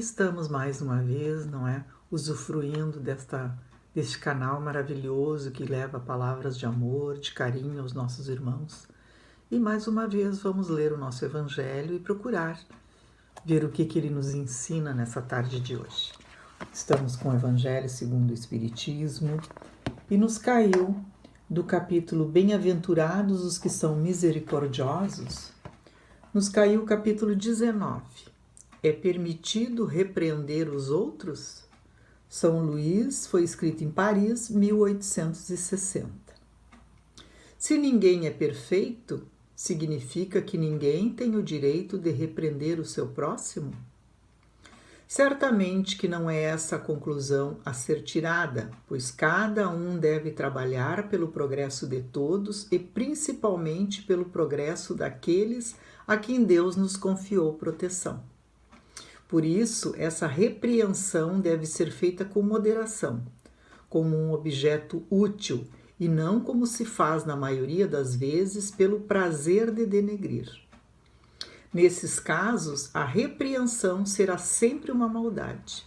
estamos mais uma vez, não é, usufruindo deste canal maravilhoso que leva palavras de amor, de carinho aos nossos irmãos. E mais uma vez vamos ler o nosso Evangelho e procurar ver o que ele nos ensina nessa tarde de hoje. Estamos com o Evangelho segundo o Espiritismo e nos caiu do capítulo Bem-aventurados os que são misericordiosos, nos caiu o capítulo 19. É permitido repreender os outros? São Luís, foi escrito em Paris, 1860. Se ninguém é perfeito, significa que ninguém tem o direito de repreender o seu próximo? Certamente que não é essa a conclusão a ser tirada, pois cada um deve trabalhar pelo progresso de todos e principalmente pelo progresso daqueles a quem Deus nos confiou proteção. Por isso, essa repreensão deve ser feita com moderação, como um objeto útil e não como se faz na maioria das vezes pelo prazer de denegrir. Nesses casos, a repreensão será sempre uma maldade.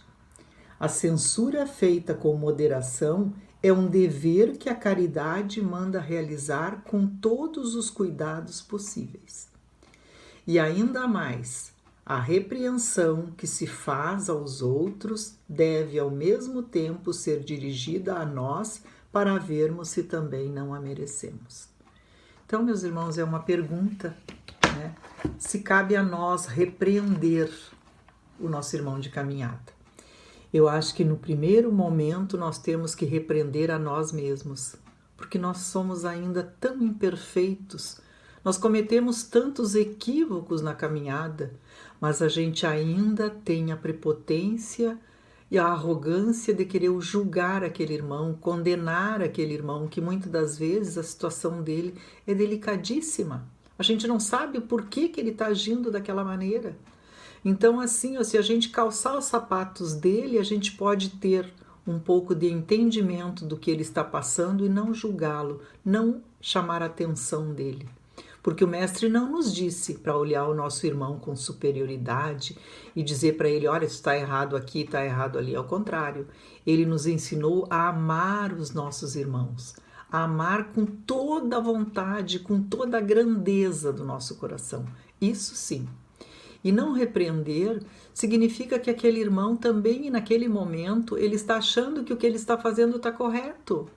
A censura feita com moderação é um dever que a caridade manda realizar com todos os cuidados possíveis. E ainda mais, a repreensão que se faz aos outros deve ao mesmo tempo ser dirigida a nós para vermos se também não a merecemos. Então, meus irmãos, é uma pergunta, né? Se cabe a nós repreender o nosso irmão de caminhada. Eu acho que no primeiro momento nós temos que repreender a nós mesmos, porque nós somos ainda tão imperfeitos. Nós cometemos tantos equívocos na caminhada, mas a gente ainda tem a prepotência e a arrogância de querer julgar aquele irmão, condenar aquele irmão, que muitas das vezes a situação dele é delicadíssima. A gente não sabe por que ele está agindo daquela maneira. Então, assim, se a gente calçar os sapatos dele, a gente pode ter um pouco de entendimento do que ele está passando e não julgá-lo, não chamar a atenção dele. Porque o mestre não nos disse para olhar o nosso irmão com superioridade e dizer para ele, olha, isso está errado aqui, está errado ali. Ao contrário, ele nos ensinou a amar os nossos irmãos, a amar com toda a vontade, com toda a grandeza do nosso coração. Isso sim. E não repreender significa que aquele irmão também, naquele momento, ele está achando que o que ele está fazendo está correto.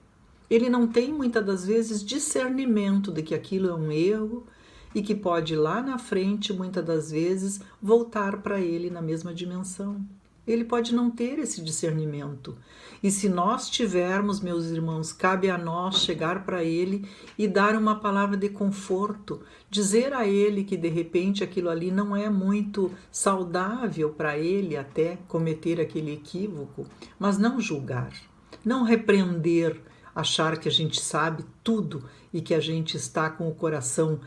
Ele não tem, muitas das vezes, discernimento de que aquilo é um erro e que pode, lá na frente, muitas das vezes, voltar para ele na mesma dimensão. Ele pode não ter esse discernimento. E se nós tivermos, meus irmãos, cabe a nós chegar para ele e dar uma palavra de conforto, dizer a ele que, de repente, aquilo ali não é muito saudável para ele até cometer aquele equívoco, mas não julgar, não repreender, achar que a gente sabe tudo e que a gente está com o coração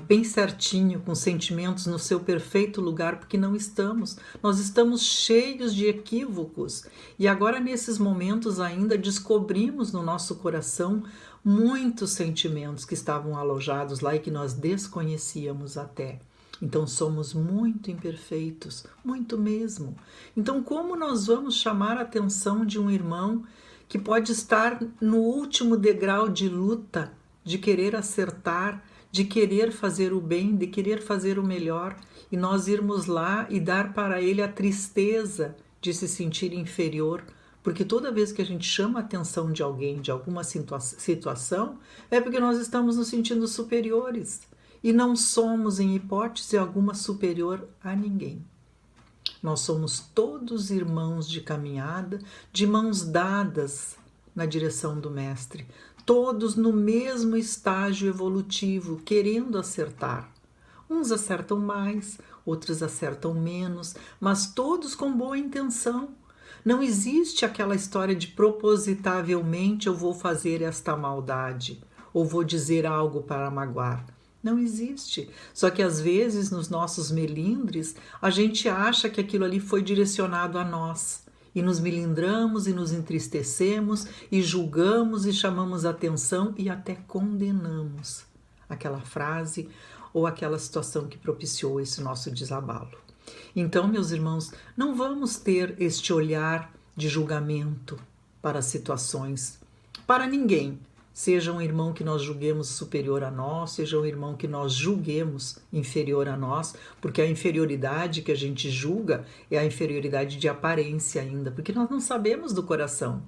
bem certinho, com sentimentos no seu perfeito lugar, porque não estamos. Nós estamos cheios de equívocos e agora nesses momentos ainda descobrimos no nosso coração muitos sentimentos que estavam alojados lá e que nós desconhecíamos até. Então somos muito imperfeitos, muito mesmo. Então como nós vamos chamar a atenção de um irmão que pode estar no último degrau de luta, de querer acertar, de querer fazer o bem, de querer fazer o melhor, e nós irmos lá e dar para ele a tristeza de se sentir inferior, porque toda vez que a gente chama a atenção de alguém, de alguma situação, é porque nós estamos nos sentindo superiores, e não somos, em hipótese alguma, superior a ninguém. Nós somos todos irmãos de caminhada, de mãos dadas na direção do Mestre, todos no mesmo estágio evolutivo, querendo acertar. Uns acertam mais, outros acertam menos, mas todos com boa intenção. Não existe aquela história de propositavelmente eu vou fazer esta maldade, ou vou dizer algo para magoar. Não existe. Só que às vezes nos nossos melindres a gente acha que aquilo ali foi direcionado a nós e nos melindramos e nos entristecemos e julgamos e chamamos atenção e até condenamos aquela frase ou aquela situação que propiciou esse nosso desabalo. Então, meus irmãos, não vamos ter este olhar de julgamento para as situações, para ninguém. Seja um irmão que nós julguemos superior a nós, seja um irmão que nós julguemos inferior a nós, porque a inferioridade que a gente julga é a inferioridade de aparência ainda, porque nós não sabemos do coração.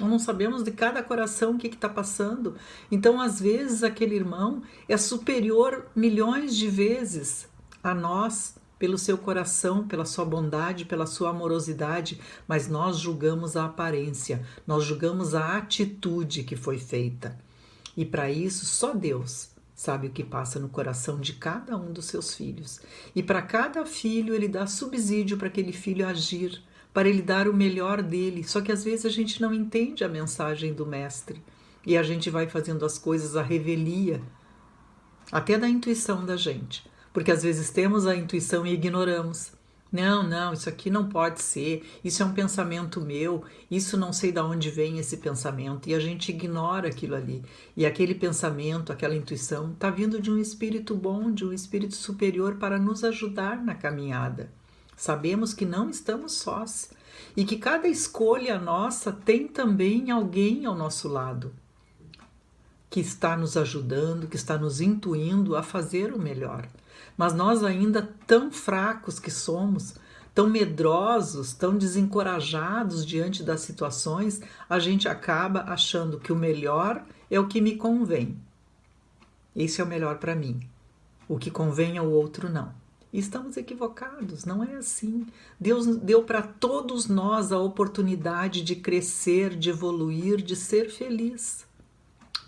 Nós não sabemos de cada coração o que está passando. Então, às vezes, aquele irmão é superior milhões de vezes a nós, pelo seu coração, pela sua bondade, pela sua amorosidade, mas nós julgamos a aparência, nós julgamos a atitude que foi feita. E para isso, só Deus sabe o que passa no coração de cada um dos seus filhos. E para cada filho, ele dá subsídio para aquele filho agir, para ele dar o melhor dele. Só que às vezes a gente não entende a mensagem do Mestre e a gente vai fazendo as coisas à revelia, até da intuição da gente. Porque às vezes temos a intuição e ignoramos. Não, isso aqui não pode ser, isso é um pensamento meu, isso não sei de onde vem esse pensamento. E a gente ignora aquilo ali. E aquele pensamento, aquela intuição, está vindo de um espírito bom, de um espírito superior para nos ajudar na caminhada. Sabemos que não estamos sós e que cada escolha nossa tem também alguém ao nosso lado que está nos ajudando, que está nos intuindo a fazer o melhor. Mas nós ainda tão fracos que somos, tão medrosos, tão desencorajados diante das situações, a gente acaba achando que o melhor é o que me convém. Esse é o melhor para mim. O que convém ao outro, não. E estamos equivocados, não é assim. Deus deu para todos nós a oportunidade de crescer, de evoluir, de ser feliz.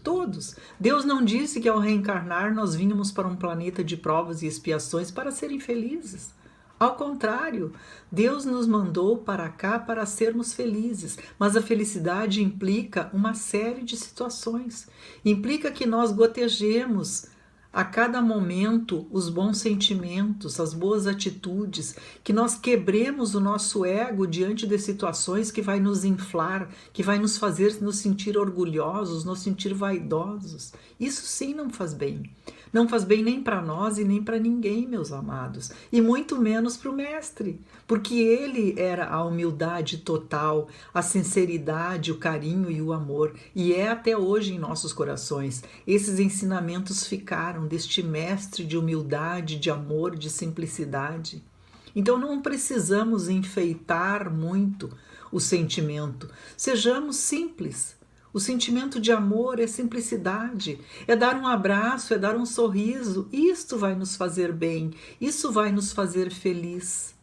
Todos. Deus não disse que ao reencarnar nós vínhamos para um planeta de provas e expiações para serem felizes. Ao contrário, Deus nos mandou para cá para sermos felizes, mas a felicidade implica uma série de situações. Implica que nós gotejemos a cada momento os bons sentimentos, as boas atitudes, que nós quebremos o nosso ego diante de situações que vai nos inflar, que vai nos fazer nos sentir orgulhosos, nos sentir vaidosos. Isso sim não faz bem. Não faz bem nem para nós e nem para ninguém, meus amados, e muito menos para o Mestre, porque ele era a humildade total, a sinceridade, o carinho e o amor, e é até hoje em nossos corações. Esses ensinamentos ficaram deste Mestre de humildade, de amor, de simplicidade. Então não precisamos enfeitar muito o sentimento, sejamos simples. O sentimento de amor é simplicidade, é dar um abraço, é dar um sorriso. Isto vai nos fazer bem, isso vai nos fazer feliz.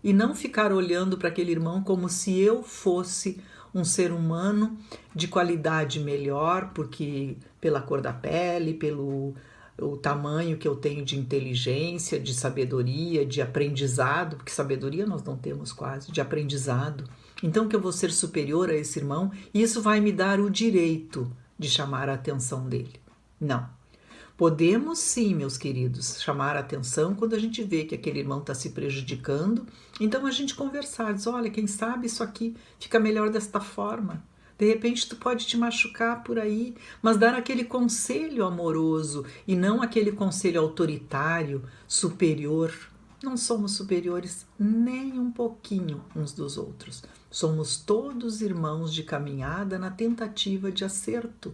E não ficar olhando para aquele irmão como se eu fosse um ser humano de qualidade melhor, porque pela cor da pele, pelo o tamanho que eu tenho de inteligência, de sabedoria, de aprendizado, porque sabedoria nós não temos quase, de aprendizado. Então que eu vou ser superior a esse irmão e isso vai me dar o direito de chamar a atenção dele. Não. Podemos sim, meus queridos, chamar a atenção quando a gente vê que aquele irmão está se prejudicando. Então a gente conversar, diz, olha, quem sabe isso aqui fica melhor desta forma. De repente tu pode te machucar por aí, mas dar aquele conselho amoroso e não aquele conselho autoritário, superior. Não somos superiores nem um pouquinho uns dos outros. Somos todos irmãos de caminhada na tentativa de acerto.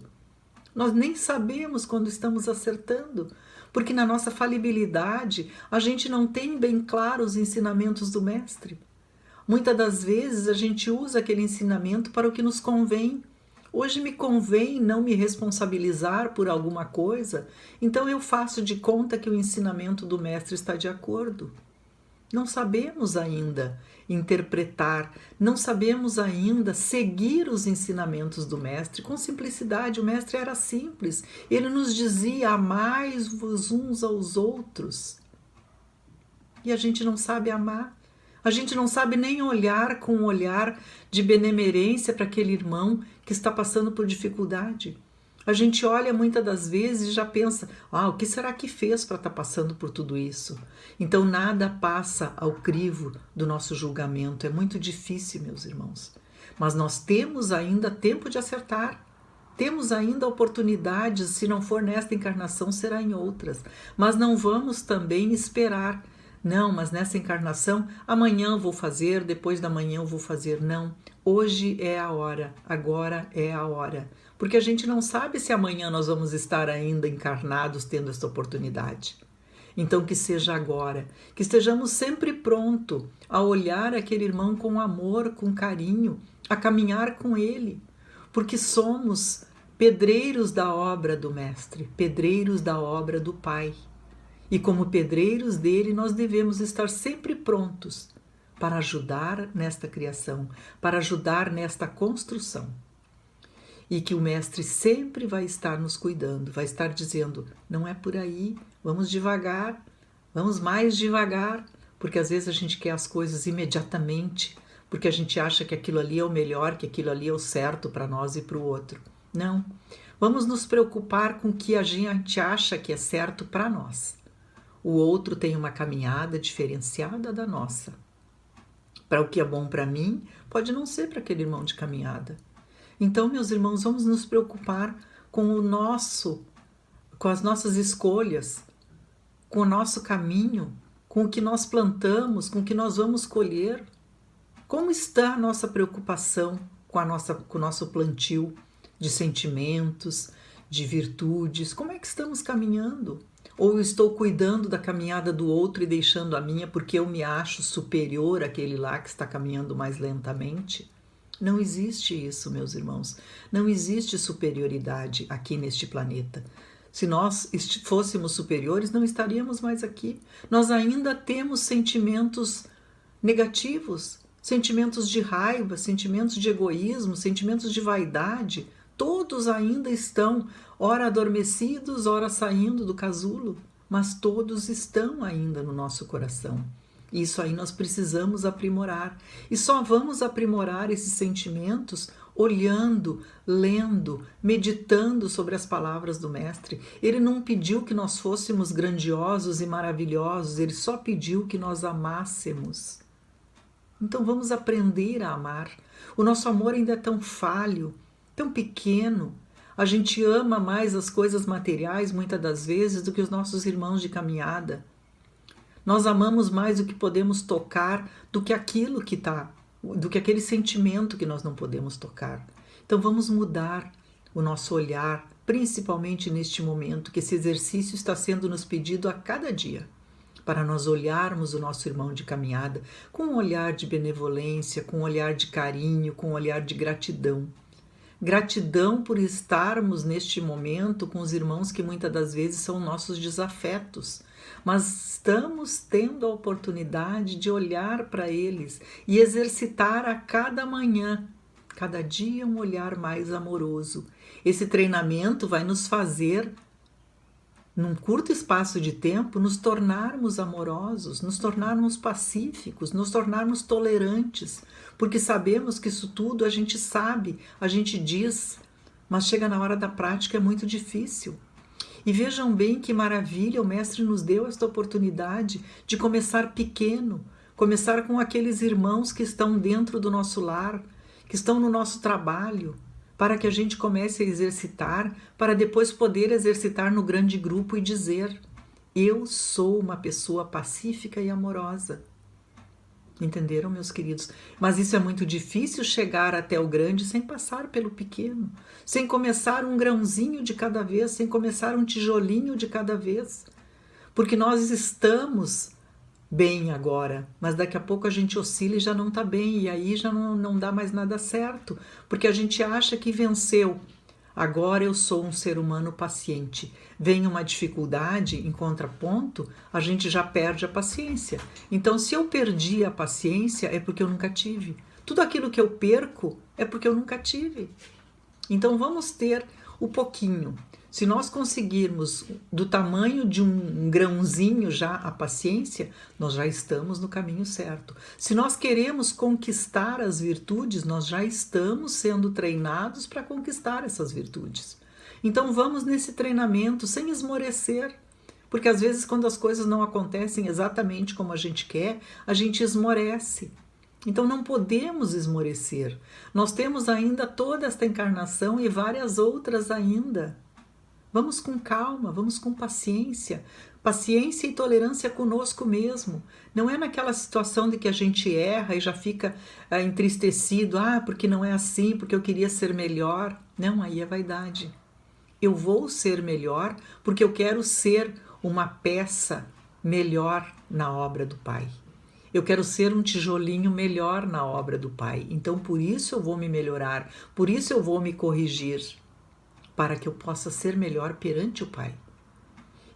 Nós nem sabemos quando estamos acertando, porque na nossa falibilidade a gente não tem bem claro os ensinamentos do Mestre. Muitas das vezes a gente usa aquele ensinamento para o que nos convém. Hoje me convém não me responsabilizar por alguma coisa, então eu faço de conta que o ensinamento do Mestre está de acordo. Não sabemos ainda interpretar, não sabemos ainda seguir os ensinamentos do Mestre com simplicidade. O Mestre era simples, ele nos dizia, amai-vos uns aos outros. E a gente não sabe amar. A gente não sabe nem olhar com um olhar de benemerência para aquele irmão que está passando por dificuldade. A gente olha muitas das vezes e já pensa, o que será que fez para estar passando por tudo isso? Então nada passa ao crivo do nosso julgamento. É muito difícil, meus irmãos. Mas nós temos ainda tempo de acertar. Temos ainda oportunidades, se não for nesta encarnação, será em outras. Mas não vamos também esperar Não, mas nessa encarnação, amanhã eu vou fazer, depois da manhã eu vou fazer. Não, hoje é a hora, agora é a hora. Porque a gente não sabe se amanhã nós vamos estar ainda encarnados tendo esta oportunidade. Então que seja agora, que estejamos sempre prontos a olhar aquele irmão com amor, com carinho, a caminhar com ele, porque somos pedreiros da obra do Mestre, pedreiros da obra do Pai. E como pedreiros dele, nós devemos estar sempre prontos para ajudar nesta criação, para ajudar nesta construção. E que o Mestre sempre vai estar nos cuidando, vai estar dizendo, não é por aí, vamos devagar, vamos mais devagar, porque às vezes a gente quer as coisas imediatamente, porque a gente acha que aquilo ali é o melhor, que aquilo ali é o certo para nós e para o outro. Não, vamos nos preocupar com o que a gente acha que é certo para nós. O outro tem uma caminhada diferenciada da nossa. Para o que é bom para mim, pode não ser para aquele irmão de caminhada. Então, meus irmãos, vamos nos preocupar com com as nossas escolhas, com o nosso caminho, com o que nós plantamos, com o que nós vamos colher. Como está a nossa preocupação com o nosso plantio de sentimentos, de virtudes? Como é que estamos caminhando? Ou eu estou cuidando da caminhada do outro e deixando a minha porque eu me acho superior àquele lá que está caminhando mais lentamente? Não existe isso, meus irmãos. Não existe superioridade aqui neste planeta. Se nós fôssemos superiores, não estaríamos mais aqui. Nós ainda temos sentimentos negativos, sentimentos de raiva, sentimentos de egoísmo, sentimentos de vaidade. Todos ainda estão, ora adormecidos, ora saindo do casulo, mas todos estão ainda no nosso coração. Isso aí nós precisamos aprimorar. E só vamos aprimorar esses sentimentos olhando, lendo, meditando sobre as palavras do Mestre. Ele não pediu que nós fôssemos grandiosos e maravilhosos, ele só pediu que nós amássemos. Então vamos aprender a amar. O nosso amor ainda é tão falho, tão pequeno. A gente ama mais as coisas materiais muitas das vezes do que os nossos irmãos de caminhada. Nós amamos mais o que podemos tocar do que aquilo que do que aquele sentimento que nós não podemos tocar. Então vamos mudar o nosso olhar, principalmente neste momento que esse exercício está sendo nos pedido a cada dia, para nós olharmos o nosso irmão de caminhada com um olhar de benevolência, com um olhar de carinho, com um olhar de gratidão. Gratidão por estarmos neste momento com os irmãos que muitas das vezes são nossos desafetos, mas estamos tendo a oportunidade de olhar para eles e exercitar a cada manhã, cada dia um olhar mais amoroso. Esse treinamento vai nos fazer, num curto espaço de tempo, nos tornarmos amorosos, nos tornarmos pacíficos, nos tornarmos tolerantes, porque sabemos que isso tudo a gente sabe, a gente diz, mas chega na hora da prática é muito difícil. E vejam bem que maravilha, o Mestre nos deu esta oportunidade de começar pequeno, começar com aqueles irmãos que estão dentro do nosso lar, que estão no nosso trabalho, para que a gente comece a exercitar, para depois poder exercitar no grande grupo e dizer: eu sou uma pessoa pacífica e amorosa. Entenderam, meus queridos? Mas isso é muito difícil, chegar até o grande sem passar pelo pequeno, sem começar um grãozinho de cada vez, sem começar um tijolinho de cada vez. Porque nós estamos bem agora, mas daqui a pouco a gente oscila e já não está bem, e aí já não dá mais nada certo, porque a gente acha que venceu. Agora eu sou um ser humano paciente. Vem uma dificuldade em contraponto, a gente já perde a paciência. Então, se eu perdi a paciência, é porque eu nunca tive. Tudo aquilo que eu perco é porque eu nunca tive. Então, vamos ter o pouquinho. Se nós conseguirmos do tamanho de um grãozinho já a paciência, nós já estamos no caminho certo. Se nós queremos conquistar as virtudes, nós já estamos sendo treinados para conquistar essas virtudes. Então vamos nesse treinamento sem esmorecer, porque às vezes quando as coisas não acontecem exatamente como a gente quer, a gente esmorece. Então não podemos esmorecer. Nós temos ainda toda esta encarnação e várias outras ainda. Vamos com calma, vamos com paciência. Paciência e tolerância conosco mesmo. Não é naquela situação de que a gente erra e já fica entristecido. Porque não é assim, porque eu queria ser melhor. Não, aí é vaidade. Eu vou ser melhor porque eu quero ser uma peça melhor na obra do Pai. Eu quero ser um tijolinho melhor na obra do Pai. Então, por isso eu vou me melhorar, por isso eu vou me corrigir, para que eu possa ser melhor perante o Pai.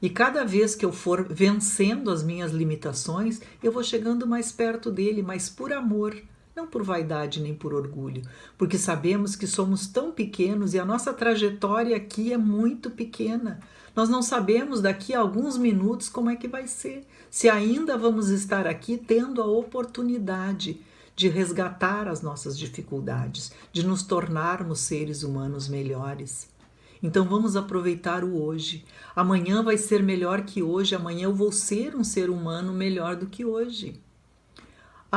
E cada vez que eu for vencendo as minhas limitações, eu vou chegando mais perto dele, mas por amor, não por vaidade nem por orgulho, porque sabemos que somos tão pequenos e a nossa trajetória aqui é muito pequena. Nós não sabemos daqui a alguns minutos como é que vai ser, se ainda vamos estar aqui tendo a oportunidade de resgatar as nossas dificuldades, de nos tornarmos seres humanos melhores. Então vamos aproveitar o hoje. Amanhã vai ser melhor que hoje, amanhã eu vou ser um ser humano melhor do que hoje.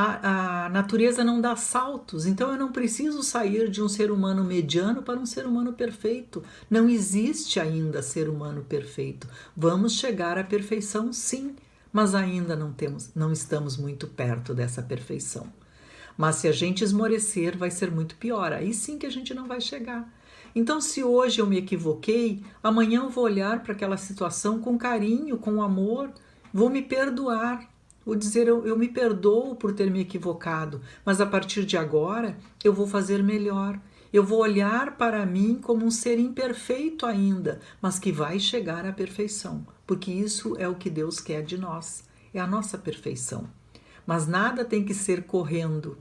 A natureza não dá saltos, então eu não preciso sair de um ser humano mediano para um ser humano perfeito. Não existe ainda ser humano perfeito. Vamos chegar à perfeição, sim, mas ainda não estamos muito perto dessa perfeição. Mas se a gente esmorecer, vai ser muito pior. Aí sim que a gente não vai chegar. Então, se hoje eu me equivoquei, amanhã eu vou olhar para aquela situação com carinho, com amor, vou me perdoar. Vou dizer, eu me perdoo por ter me equivocado, mas a partir de agora eu vou fazer melhor. Eu vou olhar para mim como um ser imperfeito ainda, mas que vai chegar à perfeição, porque isso é o que Deus quer de nós, é a nossa perfeição. Mas nada tem que ser correndo,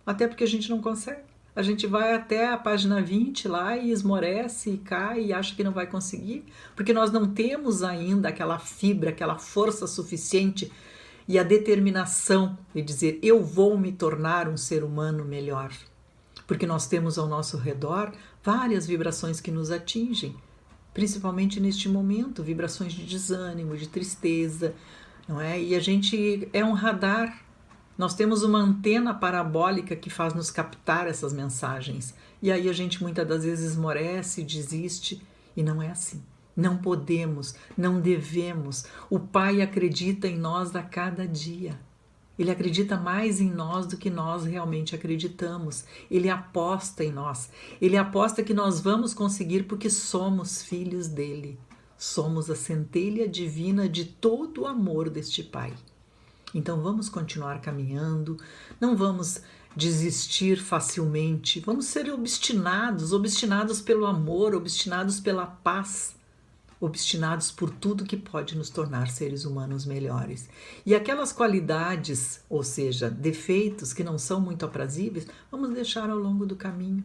até porque a gente não consegue. A gente vai até a página 20 lá e esmorece e cai e acha que não vai conseguir, porque nós não temos ainda aquela fibra, aquela força suficiente e a determinação de dizer, eu vou me tornar um ser humano melhor. Porque nós temos ao nosso redor várias vibrações que nos atingem, principalmente neste momento, vibrações de desânimo, de tristeza, não é? E a gente é um radar. Nós temos uma antena parabólica que faz nos captar essas mensagens. E aí a gente muitas das vezes esmorece, desiste, e não é assim. Não podemos, não devemos. O Pai acredita em nós a cada dia. Ele acredita mais em nós do que nós realmente acreditamos. Ele aposta em nós. Ele aposta que nós vamos conseguir porque somos filhos dele. Somos a centelha divina de todo o amor deste Pai. Então vamos continuar caminhando, não vamos desistir facilmente, vamos ser obstinados pelo amor, obstinados pela paz, obstinados por tudo que pode nos tornar seres humanos melhores. E aquelas qualidades, ou seja, defeitos que não são muito aprazíveis, vamos deixar ao longo do caminho.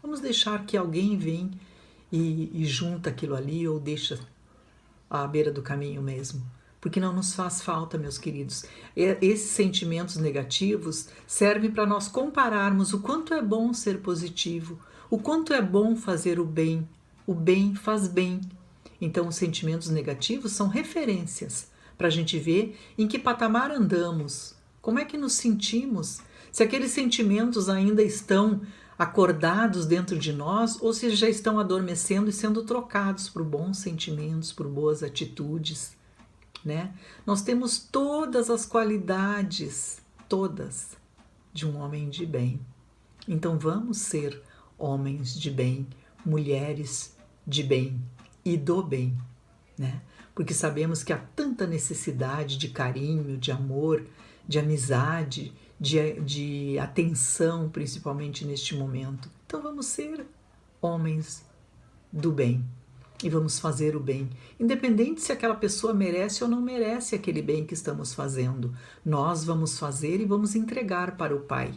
Vamos deixar que alguém venha e junta aquilo ali ou deixa à beira do caminho mesmo. Porque não nos faz falta, meus queridos. Esses sentimentos negativos servem para nós compararmos o quanto é bom ser positivo, o quanto é bom fazer o bem. O bem faz bem. Então, os sentimentos negativos são referências para a gente ver em que patamar andamos, como é que nos sentimos, se aqueles sentimentos ainda estão acordados dentro de nós ou se já estão adormecendo e sendo trocados por bons sentimentos, por boas atitudes. Né? Nós temos todas as qualidades, todas, de um homem de bem. Então vamos ser homens de bem, mulheres de bem e do bem, né? Porque sabemos que há tanta necessidade de carinho, de amor, de amizade, de atenção, principalmente neste momento. Então vamos ser homens do bem. E vamos fazer o bem, independente se aquela pessoa merece ou não merece aquele bem que estamos fazendo. Nós vamos fazer e vamos entregar para o Pai.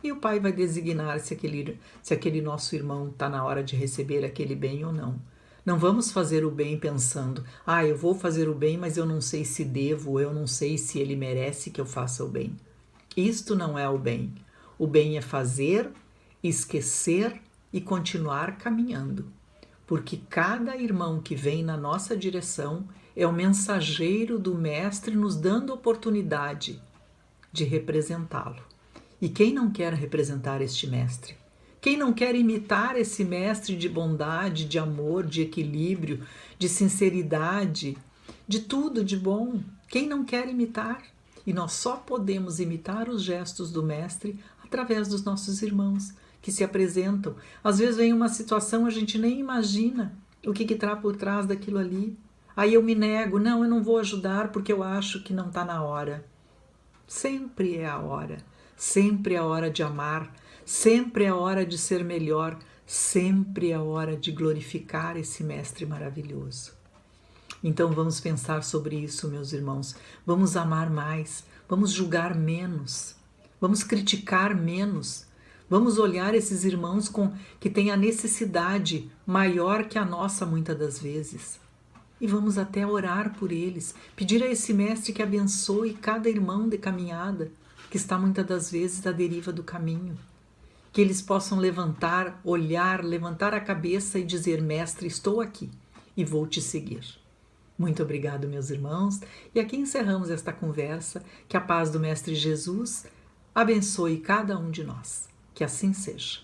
E o Pai vai designar se aquele nosso irmão está na hora de receber aquele bem ou não. Não vamos fazer o bem pensando, eu vou fazer o bem, mas eu não sei se devo, eu não sei se ele merece que eu faça o bem. Isto não é o bem. O bem é fazer, esquecer e continuar caminhando. Porque cada irmão que vem na nossa direção é o mensageiro do Mestre nos dando oportunidade de representá-lo. E quem não quer representar este Mestre? Quem não quer imitar esse mestre de bondade, de amor, de equilíbrio, de sinceridade, de tudo de bom? Quem não quer imitar? E nós só podemos imitar os gestos do mestre através dos nossos irmãos que se apresentam. Às vezes vem uma situação, a gente nem imagina o que está por trás daquilo ali. Aí eu me nego, não, eu não vou ajudar porque eu acho que não está na hora. Sempre é a hora, sempre é a hora de amar, sempre é a hora de ser melhor, sempre é a hora de glorificar esse mestre maravilhoso. Então vamos pensar sobre isso, meus irmãos. Vamos amar mais, vamos julgar menos, vamos criticar menos, vamos olhar esses irmãos que têm a necessidade maior que a nossa muitas das vezes. E vamos até orar por eles, pedir a esse mestre que abençoe cada irmão de caminhada, que está muitas das vezes à deriva do caminho. Que eles possam levantar, olhar, levantar a cabeça e dizer: mestre, estou aqui e vou te seguir. Muito obrigado, meus irmãos, e aqui encerramos esta conversa. Que a paz do Mestre Jesus abençoe cada um de nós. Que assim seja.